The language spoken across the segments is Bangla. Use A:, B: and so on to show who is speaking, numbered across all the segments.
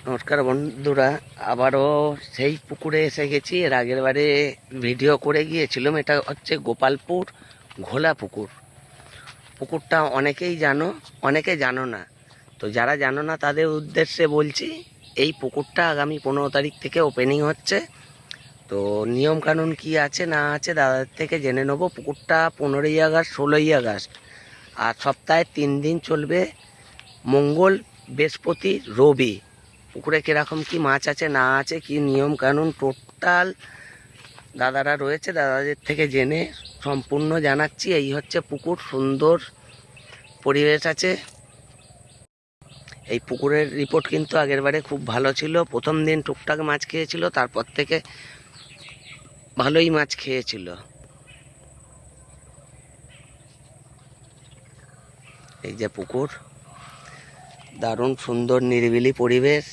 A: নমস্কার বন্ধুরা, আবারও সেই পুকুরে এসে গেছি। এর আগের বারে ভিডিও করে গিয়েছিলাম। এটা হচ্ছে গোপালপুর ঘোলা পুকুর। পুকুরটা অনেকেই জানো, অনেকে জানো না। তো যারা জানো না তাদের উদ্দেশ্যে বলছি, এই পুকুরটা আগামী 15 তারিখ থেকে ওপেনিং হচ্ছে। তো নিয়মকানুন কি আছে না আছে দাদার থেকে জেনে নেবো। পুকুরটা 15ই আগস্ট, 16ই আগস্ট, আর সপ্তাহে 3 দিন চলবে, মঙ্গল, বৃহস্পতি, রবি। পুকুরে কীরকম কি মাছ আছে না আছে, কি নিয়ম কানুন, টোটাল দাদারা রয়েছে, দাদাদের থেকে জেনে সম্পূর্ণ জানাচ্ছি। এই হচ্ছে পুকুর, সুন্দর পরিবেশ আছে। এই পুকুরের রিপোর্ট কিন্তু আগেরবারে খুব ভালো ছিল। প্রথম দিন টুকটাক মাছ খেয়েছিল, তারপর থেকে ভালোই মাছ খেয়েছিল। এই যে পুকুর, দারুণ সুন্দর নিরিবিলি পরিবেশ।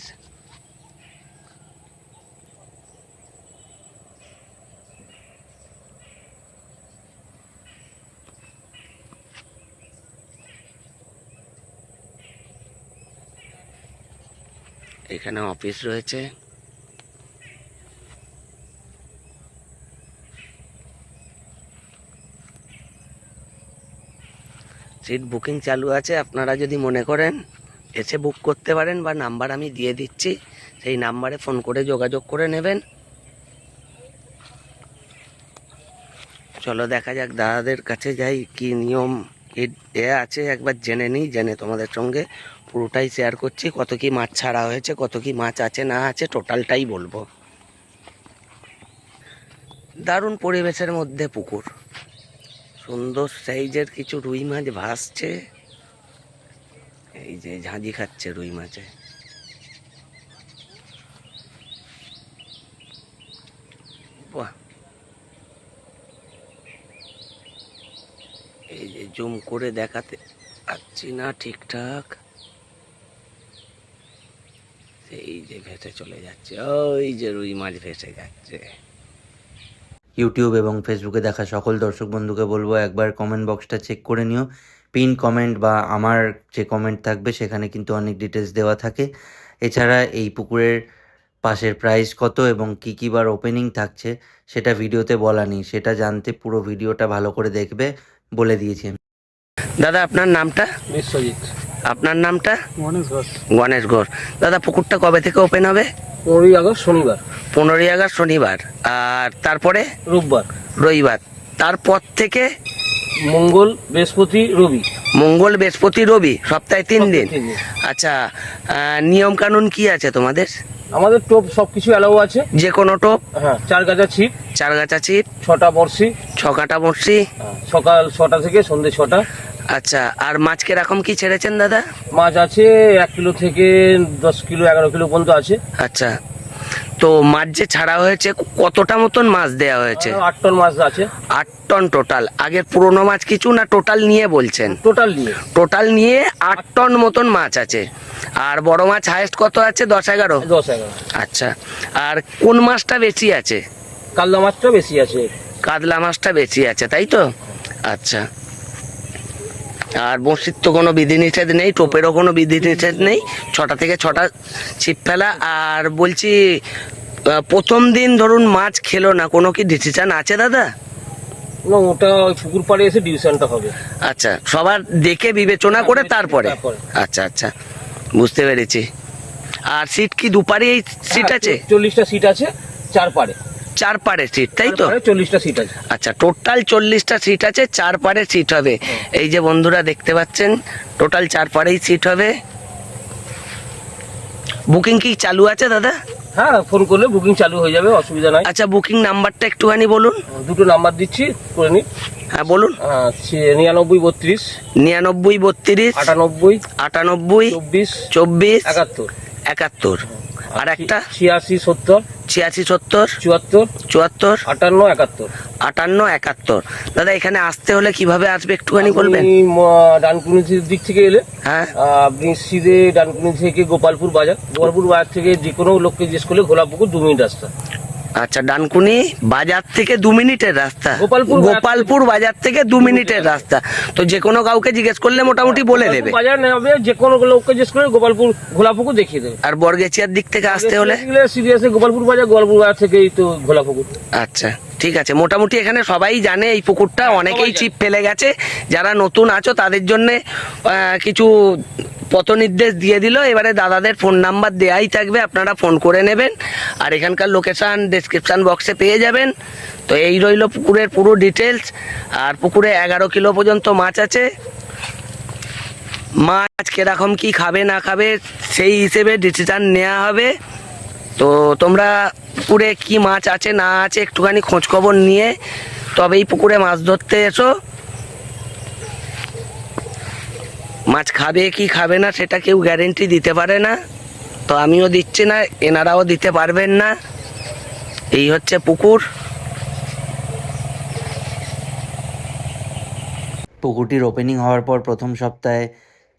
A: এখানে অফিস রয়েছে। সিট বুকিং চালু আছে, আপনারা যদি মনে করেন এসে বুক করতে পারেন, বা নাম্বার আমি দিয়ে দিচ্ছি, সেই নাম্বারে ফোন করে যোগাযোগ করে নেবেন। চলো দেখা যাক, দাদাদের কাছে যাই, কি নিয়ম এ আছে একবার জেনে নিই। জেনে তোমাদের সঙ্গে পুরোটাই শেয়ার করছি। কত কি মাছ ছাড়া হয়েছে, কত কি মাছ আছে না আছে, টোটালটাই বলবো। দারুণ পরিবেশের মধ্যে পুকুর, সুন্দর সাইজের কিছু রুই মাছ ভাসছে। এই যে ঝাঁঝি খাচ্ছে রুই মাছে। বাহ, এই যে জুম করে দেখাতে পারছি না ঠিকঠাক। এই যে ভেসে চলে যাচ্ছে, ওই যে রুই মাছ ভেসে যাচ্ছে।
B: ইউটিউব এবং ফেসবুকে দেখা সকল দর্শক বন্ধুকে বলবো, একবার কমেন্ট বক্সটা চেক করে নিও। পিন কমেন্ট বা আমার যে কমেন্ট থাকবে সেখানে কিন্তু অনেক ডিটেলস দেওয়া থাকে। এছাড়া এই পুকুরের পাশের প্রাইস কত এবং কী কী বার ওপেনিং থাকছে সেটা ভিডিওতে বলা নেই। সেটা জানতে পুরো ভিডিওটা ভালো করে দেখবে, বলে দিয়েছি আমি।
A: দাদা আপনার নামটা?
C: বিশ্বজিৎ।
A: আপনার নামটা?
C: গণেশ ঘোষ।
A: গণেশ ঘোষ। দাদা পুকুরটা কবে থেকে ওপেন হবে?
C: 15ই আগস্ট শনিবার।
A: 15ই আগস্ট শনিবার, আর তারপরে
C: রোববার।
A: রবিবার, তারপর থেকে
C: মঙ্গল, বৃহস্পতি, রবি।
A: মঙ্গল, বৃহস্পতি, রবি, সপ্তাহে 3 দিন।
C: 3 দিন।
A: আচ্ছা, নিয়ম কানুন কি আছে তোমাদের?
C: আমাদের টোপ সবকিছু অ্যালাউ আছে।
A: যে কোনো টোপ?
C: হ্যাঁ, 4 গাছা ছিপ,
A: 4 গাছা ছিপ,
C: 6টা বড়শি,
A: 6 কাটা বড়শি।
C: সকাল 6টা থেকে সন্ধ্যে 6টা।
A: আচ্ছা, আর মাছ কিরকম কি ছেড়েছেন দাদা?
C: মাছ আছে 1 কিলো থেকে 10 কিলো 11 কিলো পর্যন্ত আছে।
A: আচ্ছা, তো মাছ যে ছাড়া হয়েছে, কতটা মতন মাছ দেয়া হয়েছে?
C: 8 টন মাছ আছে।
A: 8 টন টোটাল। আগের পুরনো মাছ কিছু না, টোটাল নিয়ে বলছেন?
C: টোটাল নিয়ে।
A: টোটাল নিয়ে 8 টন মতন মাছ আছে। আর বড় মাছ হাইয়েস্ট কত আছে? 10-11?
C: 10-11।
A: আচ্ছা, আর কোন মাছটা বেশি আছে?
C: কাতলা মাছটা বেশি আছে।
A: কাতলা মাছটা বেশি আছে, তাই তো? আচ্ছা, আর বড়শির তো কোনো বিধিনিষেধ নেই, টোপেরও কোনো বিধিনিষেধ নেই, 6টা থেকে 6টা ছিপ ফেলা। আর বলছি, প্রথম দিন ধরুন মাছ খেলো না, কোনো কি ডিসিশন আছে দাদা?
C: না, ওটা ওই পুকুর পাড়ে এসে ডিভিশনটা হবে।
A: আচ্ছা, সবার দেখে বিবেচনা করে তারপরে। আচ্ছা আচ্ছা, বুঝতে পেরেছি। আর সিট কি দুপারে এই সিট আছে?
C: 40টা সিট আছে 4 পাড়ে।
A: 4 পারে সিট, তাই তো?
C: 40টা সিট আছে।
A: আচ্ছা, টোটাল 40টা সিট আছে, 4 পারে সিট হবে। এই যে বন্ধুরা দেখতে পাচ্ছেন, টোটাল 4 পারেই সিট হবে। বুকিং কি চালু আছে দাদা?
C: হ্যাঁ, ফোন করলে বুকিং চালু হয়ে যাবে, অসুবিধা নাই।
A: আচ্ছা, বুকিং নাম্বারটা একটুখানি বলুন।
C: 2টো নাম্বার দিচ্ছি, করে নিন।
A: হ্যাঁ বলুন।
C: 99 32
A: 99 32
C: 98
A: 98
C: 24
A: 24
C: 71।
A: 71। আর একটা
C: 86 70
A: 86 70
C: 74
A: 74
C: 58 71।
A: 58 71। দাদা এখানে আসতে হলে কিভাবে আসবে একটুখানি বলবেন?
C: ডানকুনি দিক থেকে এলে,
A: হ্যাঁ,
C: আপনি সিধে ডানকুনি থেকে গোপালপুর বাজার থেকে যে কোনো লোককে জিজ্ঞেস করলে ঘোলাপুকুর 2 মিনিট রাস্তা।
A: আচ্ছা, ডানকুনি বাজার থেকে 2 মিনিটের রাস্তা।
C: গোপালপুর
A: বাজার থেকে 2 মিনিটের রাস্তা। তো যে কোনো কাউকে জিজ্ঞেস করলে মোটামুটি বলে দেবে।
C: বাজার নেবে, যে কোনো লোককে জিজ্ঞেস করে গোপালপুর ঘোলাপুকুর দেখিয়ে দেবে।
A: আর বর্গেচিয়ার দিক থেকে আসতে হলে
C: সিরিয়াসে গোপালপুর বাজার থেকেই তো ঘোলাপুকুর।
A: আচ্ছা, ঠিক আছে। মোটামুটি এখানে সবাই জানে এই পুকুরটা, অনেকেই ছিপ ফেলে গেছে। যারা নতুন আছো তাদের জন্য কিছু পথ নির্দেশ দিয়ে দিল। এবারে দাদাদের ফোন নাম্বার দেয়াই থাকবে, আপনারা ফোন করে নেবেন। আর এখানকার লোকেশন ডেসক্রিপশন বক্সে পেয়ে যাবেন। তো এই রইল পুকুরের পুরো ডিটেলস। আর পুকুরে 11 কিলো পর্যন্ত মাছ আছে। মাছ কিরকম কি খাবে না খাবে সেই হিসেবে ডিসিশন নেওয়া হবে। তো তোমরা পুকুরে কি মাছ আছে না আছে একটুখানি খোঁজখবর নিয়ে তবেই পুকুরে মাছ ধরতে এসো। মাছ খাবে কি খাবে না সেটা কেউ গ্যারেন্টি দিতে পারে না, তো আমিও দিচ্ছি না, এনারাও দিতে পারবেন না। এই হচ্ছে পুকুর।
B: পুকুরটির ওপেনিং হওয়ার পর প্রথম সপ্তাহে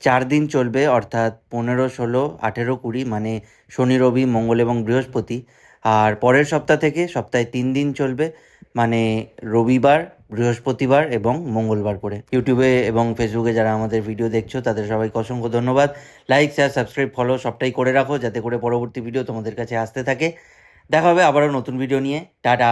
B: 4 দিন চলবে, অর্থাৎ 15, 16, 18, 20, মানে শনি, রবি, মঙ্গল এবং বৃহস্পতি। আর পরের সপ্তাহ থেকে সপ্তাহে 3 দিন চলবে, মানে রবিবার, বৃহস্পতিবার এবং মঙ্গলবার করে। ইউটিউবে এবং ফেসবুকে যারা আমাদের ভিডিও দেখছো তাদের সবাইকে অসংখ্য ধন্যবাদ। লাইক, শেয়ার, সাবস্ক্রাইব, ফলো সবটাই করে রাখো, যাতে করে পরবর্তী ভিডিও তোমাদের কাছে আসতে থাকে। দেখা হবে আবারও নতুন ভিডিও নিয়ে। টাটা।